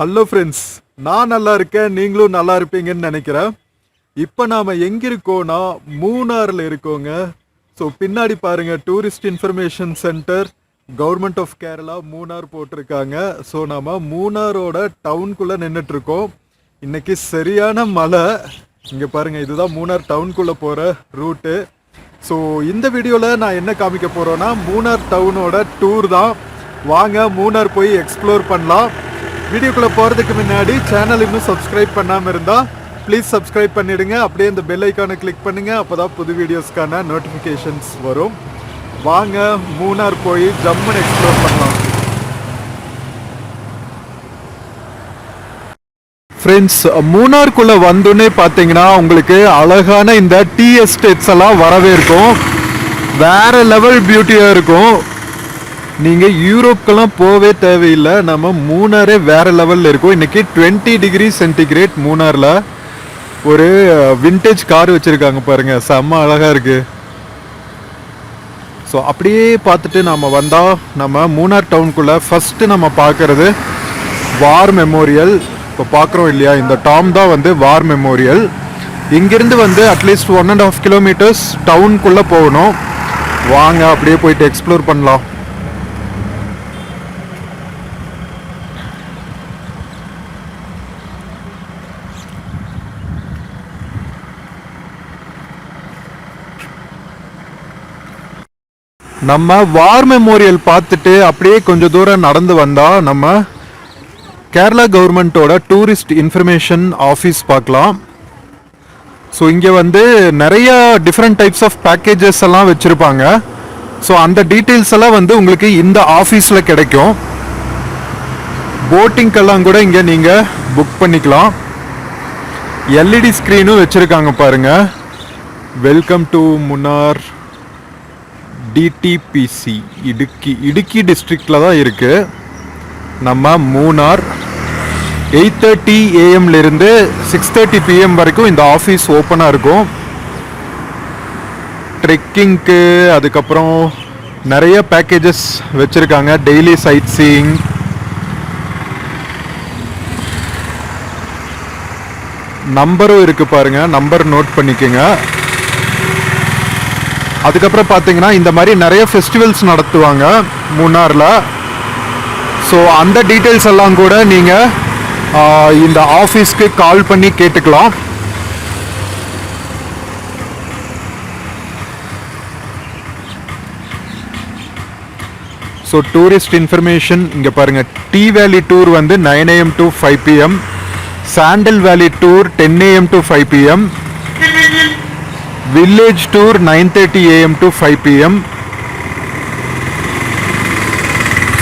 Hello friends, நான் நல்லா இருக்கேன், நீங்களும் நல்லா இருப்பீங்கன்னு நினைக்கிறேன். இப்போ நாம் எங்கே இருக்கோன்னா மூணாரில் இருக்கோங்க. ஸோ பின்னாடி பாருங்கள், tourist information center government of Kerala Munnar போட்டிருக்காங்க. ஸோ நாம் மூணாரோட டவுனுக்குள்ளே நின்றுட்டுருக்கோம். இன்றைக்கி சரியான மழை. இங்கே பாருங்கள், இதுதான் மூணார் டவுனுக்குள்ளே போகிற ரூட்டு. ஸோ இந்த வீடியோவில் நான் என்ன காமிக்க போகிறோன்னா மூணார் டவுனோட டூர் தான். வாங்க மூணார் போய் எக்ஸ்ப்ளோர் பண்ணலாம். வீடியோக்குள்ளே போகிறதுக்கு முன்னாடி சேனல் இன்னும் சப்ஸ்கிரைப் பண்ணாமல் இருந்தால் ப்ளீஸ் சப்ஸ்கிரைப் பண்ணிவிடுங்க. அப்படியே இந்த பெல் ஐக்கானை கிளிக் பண்ணுங்கள். அப்போ தான் புது வீடியோஸ்க்கான நோட்டிஃபிகேஷன்ஸ் வரும். வாங்க மூணார் போய் ஜம்முன்னு எக்ஸ்ப்ளோர் பண்ணலாம். ஃப்ரெண்ட்ஸ், மூணார்க்குள்ளே வந்தோன்னே பார்த்தீங்கன்னா உங்களுக்கு அழகான இந்த டீ எஸ்டேட்ஸ் எல்லாம் வரவே இருக்கும். வேறு லெவல் பியூட்டியாக இருக்கும். நீங்கள் யூரோப்கெல்லாம் போவே தேவையில்லை, நம்ம மூணாரே வேறு லெவலில் இருக்கும். இன்றைக்கி 20 டிகிரி சென்டிகிரேட். மூணாரில் ஒரு விண்டேஜ் கார் வச்சுருக்காங்க பாருங்கள், செம்ம அழகாக இருக்குது. ஸோ அப்படியே பார்த்துட்டு நம்ம வந்தால் நம்ம மூணார் டவுனுக்குள்ளே ஃபஸ்ட்டு நம்ம பார்க்குறது வார் மெமோரியல். இப்போ பார்க்குறோம் இல்லையா, இந்த டாம் தான் வந்து வார் மெமோரியல். இங்கேருந்து வந்து அட்லீஸ்ட் 1.5 கிலோமீட்டர்ஸ் டவுனுக்குள்ளே போகணும். வாங்க அப்படியே போயிட்டு எக்ஸ்ப்ளோர் பண்ணலாம். நம்ம வார் மெமோரியல் பார்த்துட்டு அப்படியே கொஞ்சம் தூரம் நடந்து வந்தால் நம்ம கேரளா கவர்மெண்ட்டோட டூரிஸ்ட் இன்ஃபர்மேஷன் ஆஃபீஸ் பார்க்கலாம். ஸோ இங்கே வந்து நிறைய டிஃப்ரெண்ட் டைப்ஸ் ஆஃப் பேக்கேஜஸ் எல்லாம் வச்சுருப்பாங்க. ஸோ அந்த டீட்டெயில்ஸ் எல்லாம் வந்து உங்களுக்கு இந்த ஆஃபீஸில் கிடைக்கும். போட்டிங்கெல்லாம் கூட இங்கே நீங்கள் புக் பண்ணிக்கலாம். எல்இடி ஸ்க்ரீனும் வச்சுருக்காங்க பாருங்கள். வெல்கம் டு முன்னார் டிடிபிசி இடுக்கி டிஸ்ட்ரிக்டில் தான் இருக்குது. நம்ம மூணார் 8:30 AM-லேருந்து 6:30 PM வரைக்கும் இந்த ஆஃபீஸ் ஓப்பனாக இருக்கும். ட்ரெக்கிங்க்கு அதுக்கப்புறம் நிறைய பேக்கேஜஸ் வச்சுருக்காங்க. டெய்லி சைட் சீயிங், நம்பரும் இருக்குது பாருங்கள், நம்பர் நோட் பண்ணிக்கோங்க. அதுக்கப்புறம் பார்த்தீங்கன்னா இந்த மாதிரி நிறைய ஃபெஸ்டிவல்ஸ் நடத்துவாங்க மூணாரில். ஸோ அந்த டீட்டெயில்ஸ் எல்லாம் கூட நீங்கள் இந்த ஆஃபீஸ்க்கு கால் பண்ணி கேட்டுக்கலாம். ஸோ டூரிஸ்ட் இன்ஃபர்மேஷன் இங்கே பாருங்கள். டீ வேலி டூர் வந்து 9 AM to 5 PM. சாண்டல் வேலி tour 10 AM to 5 PM. Village tour 9:30 AM to 5 PM.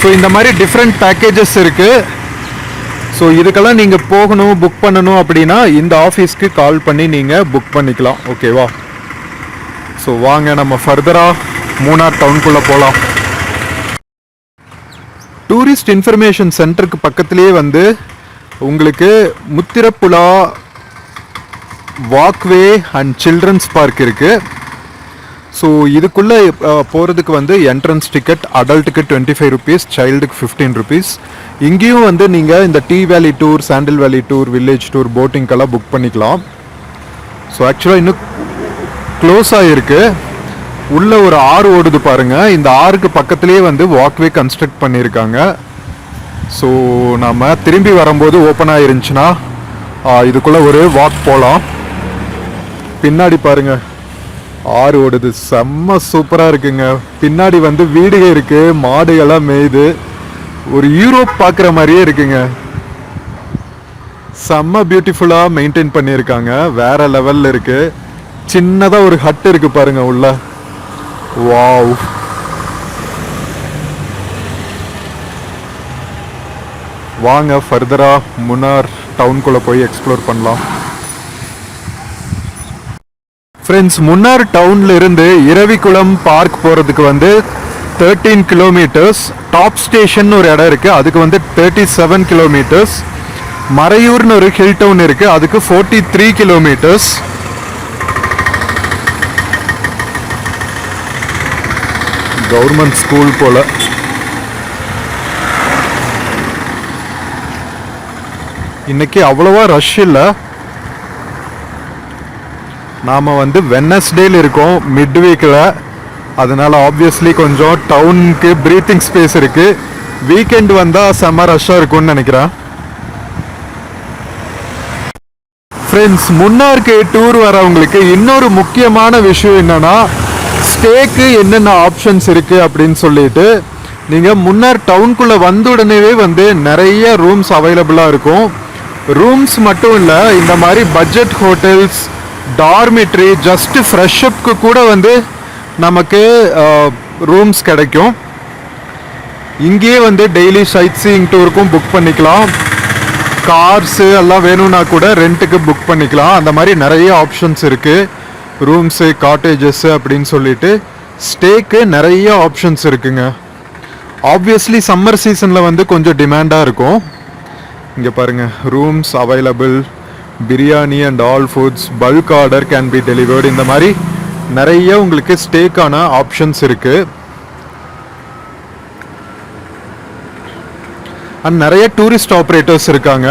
So இந்த மாதிரி டிஃப்ரெண்ட் பேக்கேஜஸ் இருக்குது. ஸோ இதுக்கெல்லாம் நீங்கள் போகணும், புக் பண்ணணும் அப்படின்னா இந்த ஆஃபீஸ்க்கு கால் பண்ணி நீங்கள் புக் பண்ணிக்கலாம். ஓகேவா? ஸோ வாங்க நம்ம ஃபர்தராக மூணார் டவுனுக்குள்ளே போகலாம். டூரிஸ்ட் இன்ஃபர்மேஷன் சென்டருக்கு பக்கத்துலேயே வந்து உங்களுக்கு முத்திரப்புழா வாக்வே அண்ட் சில்ட்ரன்ஸ் பார்க் இருக்குது. ஸோ இதுக்குள்ளே போகிறதுக்கு வந்து என்ட்ரன்ஸ் டிக்கெட் அடல்ட்டுக்கு 25 rupees, சைல்டுக்கு 15 rupees. இங்கேயும் வந்து நீங்கள் இந்த டீ வேலி டூர், சாண்டில் வேலி டூர், வில்லேஜ் டூர், போட்டிங்கெல்லாம் புக் பண்ணிக்கலாம். ஸோ ஆக்சுவலாக இன்னும் க்ளோஸ் ஆகிருக்கு. உள்ளே ஒரு ஆறு ஓடுது பாருங்கள். இந்த ஆறுக்கு பக்கத்துலேயே வந்து வாக்வே கன்ஸ்ட்ரக்ட் பண்ணியிருக்காங்க. ஸோ நம்ம திரும்பி வரும்போது ஓப்பன் ஆகிருந்துச்சுன்னா இதுக்குள்ளே ஒரு வாக் போகலாம். பின்னாடி பாருங்க, ஆறு ஓடுது, செம்ம சூப்பராக இருக்குங்க. பின்னாடி வந்து வீடுக இருக்குது, மாடுகள்லாம் மேய்து, ஒரு யூரோப் பார்க்குற மாதிரியே இருக்குங்க. செம்ம பியூட்டிஃபுல்லாக மெயின்டைன் பண்ணியிருக்காங்க, வேற லெவலில் இருக்குது. சின்னதாக ஒரு ஹட் இருக்குது பாருங்க உள்ள. வாவ்! வாங்க ஃபர்தராக முன்னார் டவுனுக்குள்ளே போய் எக்ஸ்ப்ளோர் பண்ணலாம். ஃப்ரெண்ட்ஸ், முன்னார் டவுன்ல இருந்து இரவிக்குளம் பார்க் போகிறதுக்கு வந்து 13 கிலோமீட்டர்ஸ். டாப் ஸ்டேஷன் ஒரு இடம் இருக்குது, அதுக்கு வந்து 37 கிலோமீட்டர்ஸ். மறையூர்னு ஒரு ஹில் டவுன் இருக்குது, அதுக்கு 43 கிலோமீட்டர்ஸ். கவர்மெண்ட் ஸ்கூல் போல். இன்னைக்கு அவ்வளோவா ரஷ் இல்லை. நாம் வந்து வெட்னஸ்டேல இருக்கோம், மிட் வீக்கில். அதனால் ஆப்வியஸ்லி கொஞ்சம் டவுனுக்கு ப்ரீத்திங் ஸ்பேஸ் இருக்குது. வீக்கெண்ட் வந்தால் செம்ம ரஷ்ஷாக இருக்கும்னு நினைக்கிறேன். ஃப்ரெண்ட்ஸ், முன்னாருக்கு டூர் வரவங்களுக்கு இன்னொரு முக்கியமான விஷயம் என்னென்னா, ஸ்டேக்கு என்னென்ன ஆப்ஷன்ஸ் இருக்குது அப்படின்னு சொல்லிட்டு, நீங்கள் முன்னார் டவுனுக்குள்ளே வந்த உடனேவே வந்து நிறைய ரூம்ஸ் அவைலபிளாக இருக்கும். ரூம்ஸ் மட்டும் இல்லை, இந்த மாதிரி பட்ஜெட் ஹோட்டல்ஸ், டார்மிட்ரி, ஜஸ்ட்டு ஃப்ரெஷ்அப்க்கு கூட வந்து நமக்கு ரூம்ஸ் கிடைக்கும். இங்கேயே வந்து டெய்லி சைட் சீயிங் டூருக்கும் புக் பண்ணிக்கலாம். கார்ஸு எல்லாம் வேணும்னா கூட ரெண்ட்டுக்கு புக் பண்ணிக்கலாம். அந்த மாதிரி நிறைய ஆப்ஷன்ஸ் இருக்குது. ரூம்ஸு, காட்டேஜஸ்ஸு அப்படின்னு சொல்லிட்டு ஸ்டேக்கு நிறைய ஆப்ஷன்ஸ் இருக்குங்க. ஆப்வியஸ்லி சம்மர் சீசனில் வந்து கொஞ்சம் டிமாண்டாக இருக்கும். இங்கே பாருங்கள், rooms available, biryani and all foods, bulk order can be delivered. இந்த மாதிரி நிறைய உங்களுக்கு ஸ்டேக்கான ஆப்ஷன்ஸ் இருக்குது. அண்ட் நிறைய டூரிஸ்ட் ஆப்ரேட்டர்ஸ் இருக்காங்க.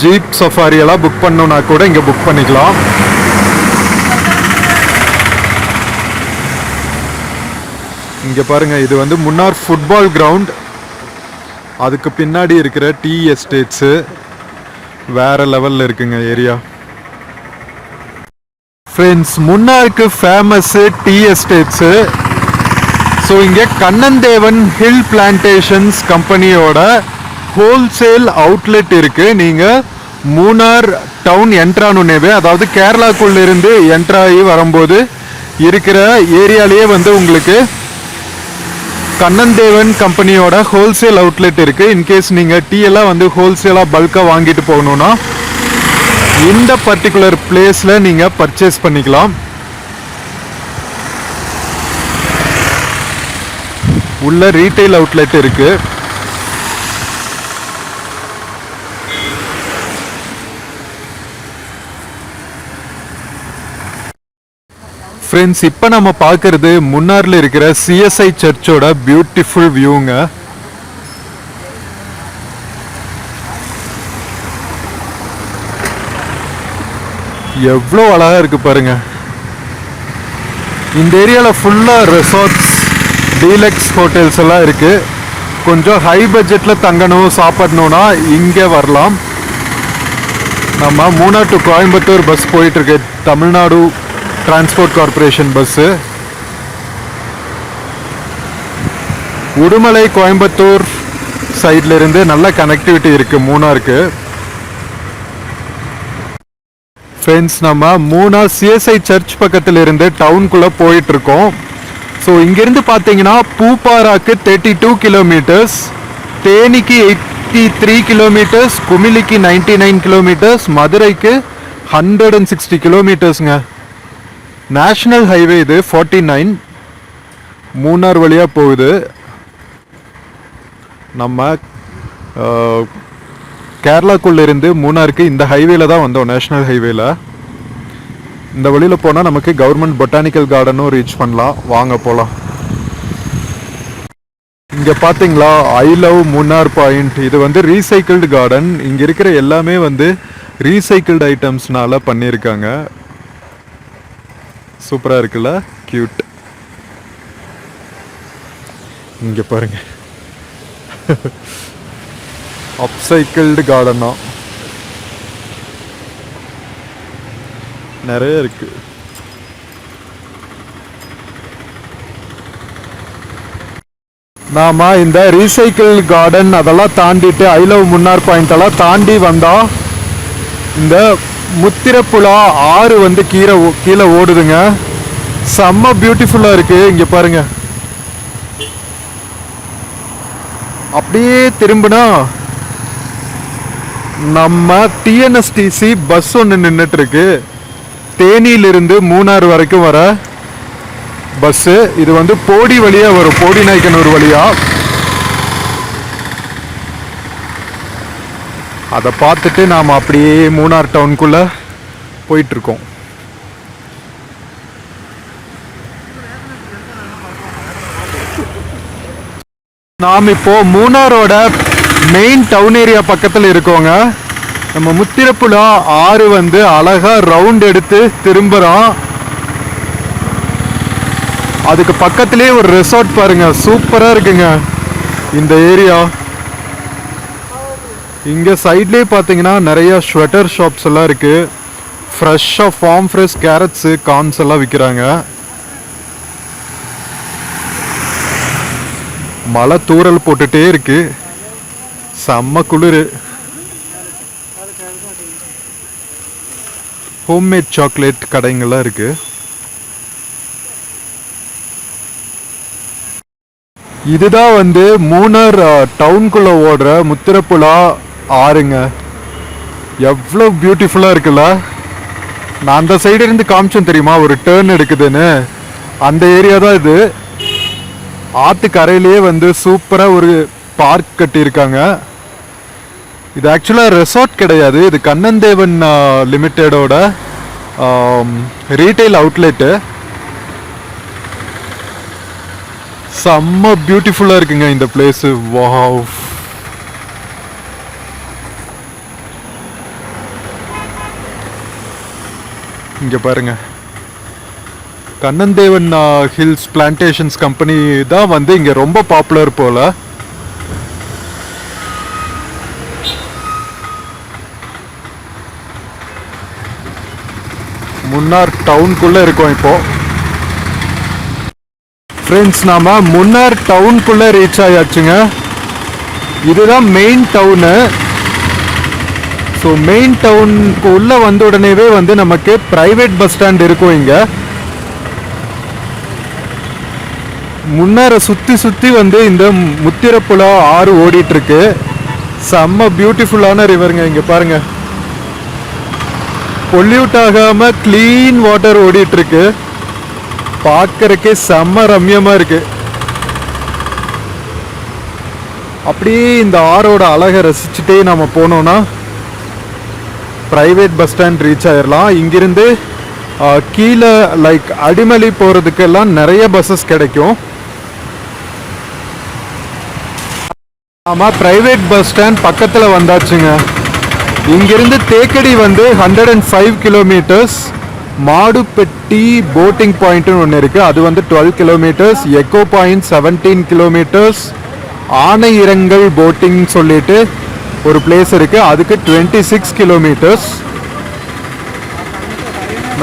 ஜீப் சஃபாரி எல்லாம் புக் பண்ணோன்னா கூட இங்கே புக் பண்ணிக்கலாம். இங்கே பாருங்கள், இது வந்து முன்னார் ஃபுட்பால் கிரவுண்ட். அதுக்கு பின்னாடி இருக்கிற டீ எஸ்டேட்ஸு வேறு லெவலில் இருக்குங்க ஏரியா. ஃப்ரெண்ட்ஸ், முன்னாருக்கு ஃபேமஸ்ஸு டீ எஸ்டேட்ஸு. ஸோ இங்கே கண்ணன்தேவன் ஹில் பிளான்டேஷன்ஸ் கம்பெனியோட ஹோல்சேல் அவுட்லெட் இருக்குது. நீங்கள் மூணார் டவுன் என்ட்ரானுனேவே, அதாவது கேரளாக்குள்ளேருந்து என்ட்ராகி வரும்போது இருக்கிற ஏரியாலேயே வந்து உங்களுக்கு கண்ணன்தேவன் கம்பெனியோட ஹோல்சேல் அவுட்லெட் இருக்குது. இன்கேஸ் நீங்கள் டீ எல்லாம் வந்து ஹோல்சேலாக பல்காக வாங்கிட்டு போகணுன்னா இந்த பர்டிகுலர் பிளேஸில் நீங்கள் பர்ச்சேஸ் பண்ணிக்கலாம். உள்ள ரீட்டைல் அவுட்லெட் இருக்கு. ஃப்ரெண்ட்ஸ், இப்போ நம்ம பார்க்கறது முன்னார்ல இருக்கிற சிஎஸ்ஐ சர்ச்சோட பியூட்டிஃபுல் வியூங்க. எவ்வளோ அழகா இருக்கு பாருங்க. இந்த ஏரியாவில் ஃபுல்லாக ரெசார்ட்ஸ், டீலக்ஸ் ஹோட்டல்ஸ் எல்லாம் இருக்குது. கொஞ்சம் ஹை பட்ஜெட்டில் தங்கணும், சாப்பிடணுன்னா இங்கே வரலாம். நம்ம மூணார் டு கோயம்புத்தூர் பஸ் போயிட்டுருக்கு, Tamil Nadu transport corporation bus. Udumalai Coimbatore சைட்ல இருந்து நல்ல கனெக்டிவிட்டி இருக்குது மூணாருக்கு. ஃப்ரெண்ட்ஸ், நம்ம மூணார் சிஎஸ்ஐ சர்ச் பக்கத்தில் இருந்து டவுனுக்குள்ளே போயிட்டுருக்கோம். ஸோ இங்கேருந்து பார்த்தீங்கன்னா பூப்பாராக்கு 32 கிலோமீட்டர்ஸ், தேனிக்கு 83 கிலோமீட்டர்ஸ், குமிலிக்கு 99 கிலோமீட்டர்ஸ், மதுரைக்கு 160 கிலோமீட்டர்ஸுங்க. நேஷ்னல் ஹைவே இது 49 மூணார் வழியாக போகுது. நம்ம கேரளாக்குள்ளேருந்து மூணாருக்கு இந்த ஹைவேல தான் வந்தோம், நேஷ்னல் ஹைவேல. இந்த வழியில் போனால் நமக்கு கவர்மெண்ட் பொட்டானிக்கல் கார்டனும் ரீச் பண்ணலாம். வாங்க போகலாம். இங்கே பார்த்தீங்களா, ஐ லவ் முன்னார் பாயிண்ட். இது வந்து ரீசைக்கிள்டு கார்டன். இங்கே இருக்கிற எல்லாமே வந்து ரீசைக்கிள்டு ஐட்டம்ஸ்னால பண்ணியிருக்காங்க. சூப்பராக இருக்குல்ல, கியூட். இங்கே பாருங்க, அப்சைக்கிள்டு கார்டனா நிறைய இருக்கு. நாம இந்த ரீசைக்கிள் கார்டன் அதெல்லாம் தாண்டிட்டு ஐ லவ் முன்னார் பாயிண்ட் எல்லாம் தாண்டி வந்தா இந்த முத்திரப்புழா ஆறு வந்து கீழே ஓடுதுங்க. செம்ம பியூட்டிஃபுல்லா இருக்கு. இங்க பாருங்க, அப்படியே திரும்பினா நம்ம டிஎன்எஸ்டிசி பஸ் ஒன்று நின்றுட்டு இருக்கு. தேனியிலிருந்து மூணார் வரைக்கும் வர பஸ்ஸு. இது வந்து போடி வழியா வரும், போடி நாயக்கனூர் வழியா. அதை பார்த்துட்டு நாம் அப்படியே மூணார் டவுனுக்குள்ள போயிட்டு இருக்கோம். நாம் இப்போ மூணாரோட மெயின் டவுன் ஏரியா பக்கத்தில் இருக்கோங்க. நம்ம முத்திரப்புழா ஆறு வந்து அழகா ரவுண்ட் எடுத்து திரும்புறோம். அதுக்கு பக்கத்திலே ஒரு ரெசார்ட் பாருங்க, சூப்பரா இருக்குங்க இந்த ஏரியா. இங்க சைட்லயே பாத்தீங்கன்னா நிறைய ஸ்வெட்டர் ஷாப்ஸ் எல்லாம் இருக்கு. ஃப்ரெஷ்ஷா ஃபார்ம் ஃப்ரெஷ் கேரட்ஸ் கார்ன்ஸ் எல்லாம் விற்கிறாங்க. மழை தூறல் போட்டுட்டே இருக்கு, செம்ம குளிர். ஹோம்மேட் சாக்லேட் கடைங்கள்லாம் இருக்கு. இதுதான் வந்து மூணார் டவுனுக்குள்ள ஓடுற முத்திரப்புழா ஆறுங்க. எவ்வளோ பியூட்டிஃபுல்லா இருக்குல்ல. நான் அந்த சைடு இருந்து காமிச்சேன் தெரியுமா, ஒரு டேர்ன் எடுக்குதுன்னு, அந்த ஏரியா தான் இது. ஆத்து கரையிலேயே வந்து சூப்பரா ஒரு பார்க் கட்டியிருக்காங்க. இது ஆக்சுவலா ரெசார்ட் கிடையாது, இது கண்ணன்தேவன் லிமிட்டெடோட ரீட்டைல் அவுட்லெட்டு. செம்ம பியூட்டிஃபுல்லா இருக்குங்க இந்த பிளேஸ். வாவ், இங்க பாருங்க, கண்ணன்தேவன் ஹில்ஸ் பிளான்டேஷன்ஸ் கம்பெனி தான் வந்து இங்க ரொம்ப பாப்புலர் போல. முன்னார் டவுனுக்குள்ள இருக்கோம் இப்போ. ஃப்ரெண்ட்ஸ், நாம முன்னார் டவுனுக்குள்ள ரீச் ஆயாச்சுங்க. இதுதான் மெயின் டவுனு. ஸோ மெயின் டவுனுக்கு உள்ள வந்த உடனேவே வந்து நமக்கு பிரைவேட் பஸ் ஸ்டாண்ட் இருக்கும். இங்க முன்னார சுத்தி சுத்தி வந்து இந்த முத்திரப்புழா ஆறு ஓடிட்டு இருக்கு. செம்ம பியூட்டிஃபுல்லான ரிவருங்க. இங்க பாருங்க, பொல்யூட் ஆகாம கிளீன் வாட்டர் ஓடிட்டு இருக்கு. பார்க்கறக்கே செம்ம ரம்யமா இருக்கு. அப்படியே இந்த ஆறோட அழகை ரசிச்சுட்டே நம்ம போனோம்னா பிரைவேட் பஸ் ஸ்டாண்ட் ரீச் ஆயிடலாம். இங்கிருந்து கீழே லைக் அடிமலி போறதுக்கெல்லாம் நிறைய பஸ்ஸஸ் கிடைக்கும். ஆமா, பிரைவேட் பஸ் ஸ்டாண்ட் பக்கத்தில் வந்தாச்சுங்க. இங்கிருந்து தேக்கடி வந்து 105 கிலோமீட்டர்ஸ். மாடுப்பெட்டி போட்டிங் பாயிண்ட்னு ஒன்று இருக்கு, அது வந்து 12 கிலோமீட்டர்ஸ். Echo point 17 kilometres. ஆனை இரங்கல் போட்டிங் சொல்லிட்டு ஒரு பிளேஸ் இருக்கு, அதுக்கு 26 கிலோமீட்டர்ஸ்.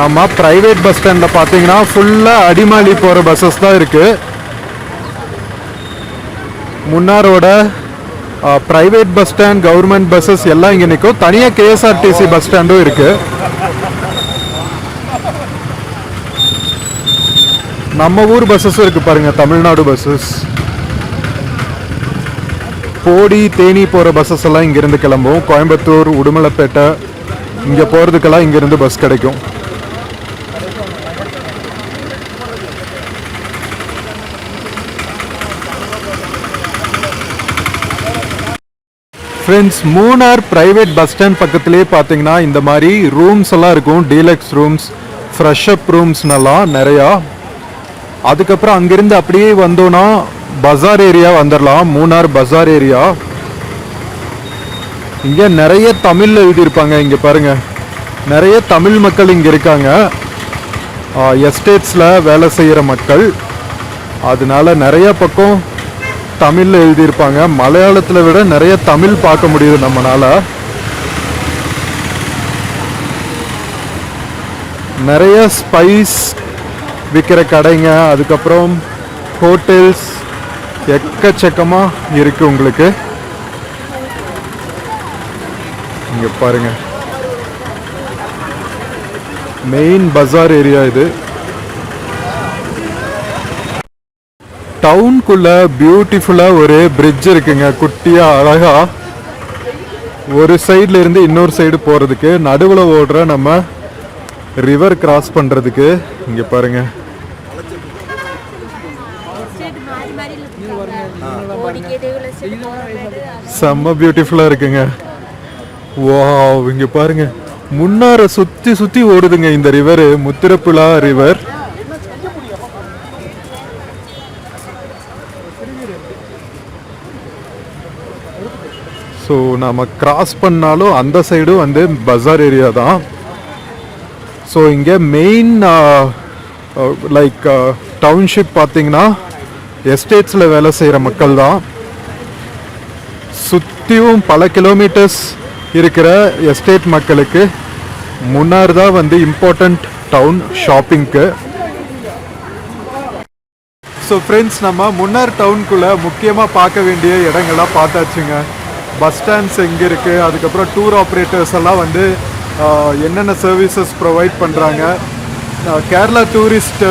நம்ம பிரைவேட் பஸ் ஸ்டாண்ட்ல பார்த்தீங்கன்னா ஃபுல்லா அடிமாலி போற பஸ்ஸஸ் தான் இருக்கு. முன்னாரோட private bus stand, government buses எல்லாம் இங்கே நிற்கும். தனியாக கேஎஸ்ஆர்டிசி பஸ் ஸ்டாண்டும் இருக்கு. நம்ம ஊர் பஸ்ஸஸும் இருக்கு பாருங்க, தமிழ்நாடு பஸ்ஸஸ். போடி தேனி போகிற பஸ்ஸஸ் எல்லாம் இங்கேருந்து கிளம்பும். கோயம்புத்தூர், உடுமலைப்பேட்டை இங்கே போகிறதுக்கெல்லாம் இங்கேருந்து பஸ் கிடைக்கும். Friends, Munnar private bus stand பக்கத்துலேயே பார்த்தீங்கன்னா இந்த மாதிரி ரூம்ஸ் எல்லாம் இருக்கும். டீலக்ஸ் ரூம்ஸ், ஃப்ரெஷ்அப் ரூம்ஸ்னெல்லாம் நிறையா. அதுக்கப்புறம் அங்கேருந்து அப்படியே வந்தோன்னா பஜார் ஏரியா வந்துடலாம். மூணார் பஜார் ஏரியா. இங்கே நிறைய தமிழில் எழுதியிருப்பாங்க. இங்கே பாருங்க, நிறைய தமிழ் மக்கள் இங்கே இருக்காங்க. எஸ்டேட்ஸில் வேலை செய்கிற மக்கள். அதனால நிறைய பக்கம் தமிழில் எழுதியிருப்பாங்க. மலையாளத்தில் விட நிறைய தமிழ் பார்க்க முடியுது நம்மளால. நிறைய ஸ்பைஸ் விற்கிற கடைங்க, அதுக்கப்புறம் ஹோட்டல்ஸ் எக்கச்சக்கமாக இருக்கு உங்களுக்கு. இங்க பாருங்க, மெயின் பஜார் ஏரியா இது. டவுனுக்குள்ள பியூட்டிஃபுல்லா ஒரு பிரிட்ஜ் இருக்குங்க, குட்டியா அழகா. ஒரு சைட்ல இருந்து இன்னொரு சைடு போறதுக்கு, நடுவில் ஓடுற நம்ம ரிவர் கிராஸ் பண்றதுக்கு. இங்க பாருங்க, செம்ம பியூட்டிஃபுல்லா இருக்குங்க. வாவ், இங்க பாருங்க, முன்னார சுத்தி சுத்தி ஓடுதுங்க இந்த ரிவர், முத்திரப்புழா ரிவர். ஸோ ஸோ நம்ம கிராஸ் பண்ணாலும் அந்த சைடும் வந்து பஜார் ஏரியா தான். ஸோ இங்கே மெயின் லைக் டவுன்ஷிப் பார்த்தீங்கன்னா எஸ்டேட்ஸில் வேலை செய்கிற மக்கள் தான். சுற்றியும் பல கிலோமீட்டர்ஸ் இருக்கிற எஸ்டேட் மக்களுக்கு முன்னார் தான் வந்து இம்பார்ட்டண்ட் டவுன் ஷாப்பிங்க்கு. ஸோ ஃப்ரெண்ட்ஸ், நம்ம முன்னார் டவுனுக்குள்ளே முக்கியமாக பார்க்க வேண்டிய இடங்கள்லாம் பார்த்தாச்சுங்க. பஸ் ஸ்டாண்ட்ஸ் எங்கே இருக்குது, அதுக்கப்புறம் டூர் ஆப்ரேட்டர்ஸ் எல்லாம் வந்து என்னென்ன சர்வீசஸ் ப்ரொவைட் பண்ணுறாங்க, கேரளா டூரிஸ்ட்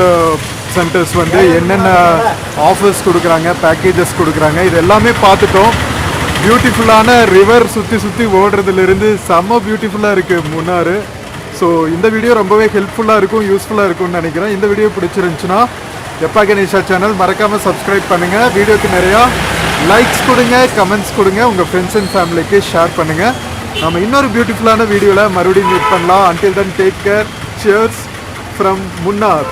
சென்டர்ஸ் வந்து என்னென்ன ஆஃபர்ஸ் கொடுக்குறாங்க, பேக்கேஜஸ் கொடுக்குறாங்க, இது எல்லாமே பார்த்துட்டோம். பியூட்டிஃபுல்லான ரிவர் சுற்றி ஓடுறதுலேருந்து செம்ம பியூட்டிஃபுல்லாக இருக்குது முன்னார். ஸோ இந்த வீடியோ ரொம்பவே ஹெல்ப்ஃபுல்லாக இருக்கும், யூஸ்ஃபுல்லாக இருக்கும்னு நினைக்கிறேன். இந்த வீடியோ பிடிச்சிருந்துச்சுன்னா எப்பா கணேஷா சேனல் மறக்காமல் சப்ஸ்கிரைப் பண்ணுங்கள். வீடியோக்கு நிறையா லைக்ஸ் கொடுங்க, கமெண்ட்ஸ் கொடுங்க, உங்கள் ஃப்ரெண்ட்ஸ் அண்ட் ஃபேமிலிக்கு ஷேர் பண்ணுங்கள். நம்ம இன்னொரு பியூட்டிஃபுல்லான வீடியோவில் மறுபடியும் மீட் பண்ணலாம். Until then take care. Cheers from முன்னார்.